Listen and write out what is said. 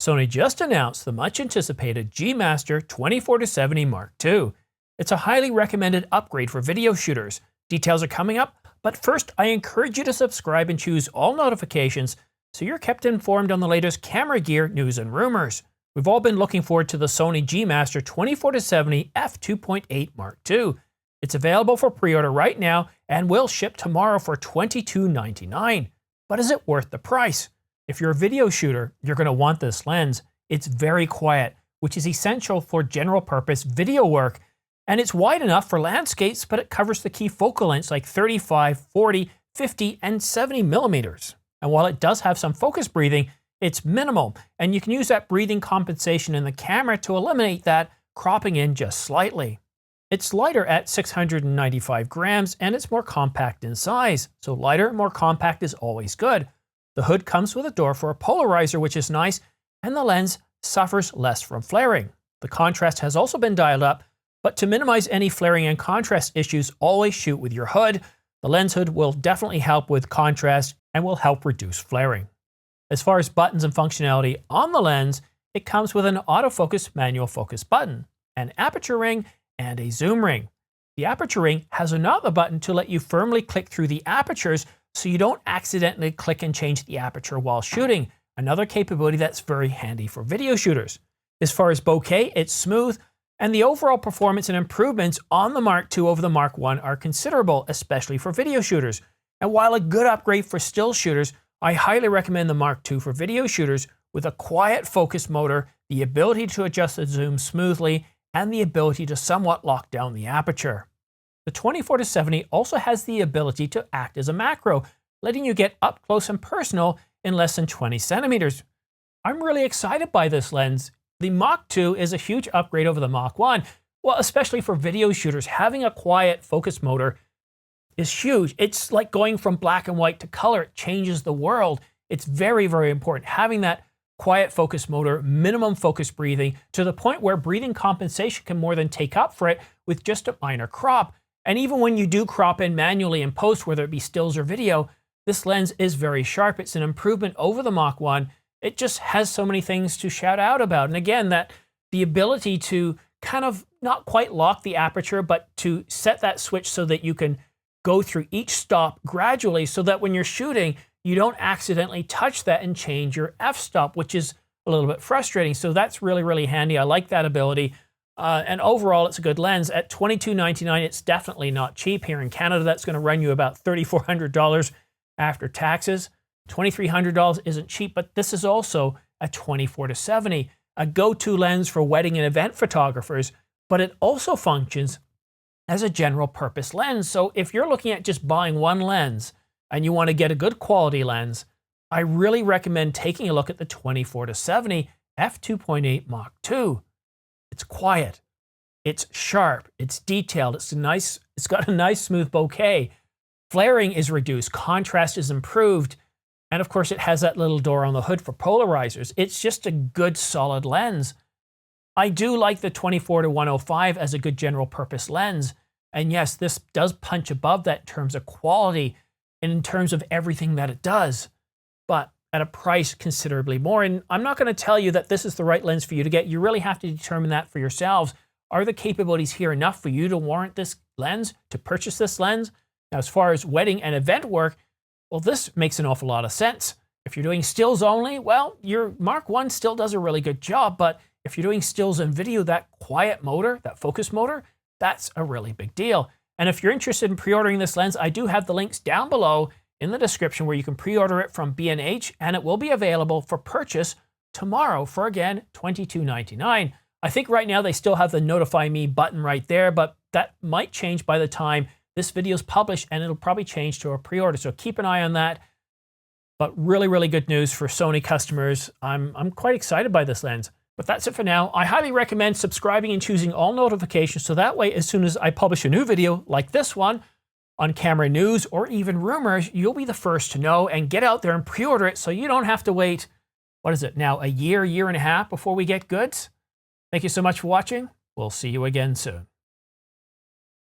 Sony just announced the much anticipated G Master 24-70 Mark II. It's a highly recommended upgrade for video shooters. Details are coming up, but first I encourage you to subscribe and choose all notifications so you're kept informed on the latest camera gear, news, and rumors. We've all been looking forward to the Sony G Master 24-70 F2.8 Mark II. It's available for pre-order right now and will ship tomorrow for $22.99. But is it worth the price? If you're a video shooter, you're going to want this lens. It's very quiet, which is essential for general purpose video work. And it's wide enough for landscapes, but it covers the key focal lengths like 35, 40, 50, and 70 millimeters. And while it does have some focus breathing, it's minimal, and you can use that breathing compensation in the camera to eliminate that, cropping in just slightly. It's lighter at 695 grams, and it's more compact in size. So lighter, more compact is always good. The hood comes with a door for a polarizer, which is nice, and the lens suffers less from flaring. The contrast has also been dialed up, but to minimize any flaring and contrast issues, always shoot with your hood. The lens hood will definitely help with contrast and will help reduce flaring. As far as buttons and functionality on the lens, it comes with an autofocus manual focus button, an aperture ring, and a zoom ring. The aperture ring has another button to let you firmly click through the apertures so you don't accidentally click and change the aperture while shooting, another capability that's very handy for video shooters. As far as bokeh, it's smooth, and the overall performance and improvements on the Mark II over the Mark I are considerable, especially for video shooters. And while a good upgrade for still shooters, I highly recommend the Mark II for video shooters with a quiet focus motor, the ability to adjust the zoom smoothly, and the ability to somewhat lock down the aperture. The 24-70 also has the ability to act as a macro, letting you get up close and personal in less than 20 centimeters. I'm really excited by this lens. The Mark II is a huge upgrade over the Mark I. Well, especially for video shooters, having a quiet focus motor is huge. It's like going from black and white to color. It changes the world. It's very, very important. Having that quiet focus motor, minimum focus breathing, to the point where breathing compensation can more than take up for it with just a minor crop. And even when you do crop in manually in post, whether it be stills or video, this lens is very sharp. It's an improvement over the Mark I. It just has so many things to shout out about. And again, that the ability to kind of not quite lock the aperture, but to set that switch so that you can go through each stop gradually so that when you're shooting, you don't accidentally touch that and change your f-stop, which is a little bit frustrating. So that's really, really handy. I like that ability. And overall, it's a good lens. At $22.99, it's definitely not cheap. Here in Canada, that's going to run you about $3,400 after taxes. $2,300 isn't cheap, but this is also a 24-70, a go-to lens for wedding and event photographers, but it also functions as a general purpose lens. So if you're looking at just buying one lens and you want to get a good quality lens, I really recommend taking a look at the 24-70 f2.8 Mark II. It's quiet, it's sharp, it's detailed, it's got a nice smooth bokeh. Flaring is reduced, contrast is improved, and of course it has that little door on the hood for polarizers. It's just a good solid lens. I do like the 24-105 as a good general purpose lens. And yes, this does punch above that in terms of quality and in terms of everything that it does, but at a price considerably more. And I'm not going to tell you that this is the right lens for you to get. You really have to determine that for yourselves. Are the capabilities here enough for you to warrant this lens, to purchase this lens? Now, as far as wedding and event work, well, this makes an awful lot of sense. If you're doing stills only, well, your Mark I still does a really good job, but if you're doing stills and video, that quiet motor, that focus motor, that's a really big deal. And if you're interested in pre-ordering this lens, I do have the links down below in the description where you can pre-order it from B&H, and it will be available for purchase tomorrow for, again, $22.99. I think right now they still have the notify me button right there, but that might change by the time this video is published, and it'll probably change to a pre-order. So keep an eye on that. But really, really good news for Sony customers. I'm quite excited by this lens. But that's it for now. I highly recommend subscribing and choosing all notifications so that way, as soon as I publish a new video like this one on camera news or even rumors, you'll be the first to know and get out there and pre-order it so you don't have to wait, what is it now, a year and a half before we get goods? Thank you so much for watching. We'll see you again soon.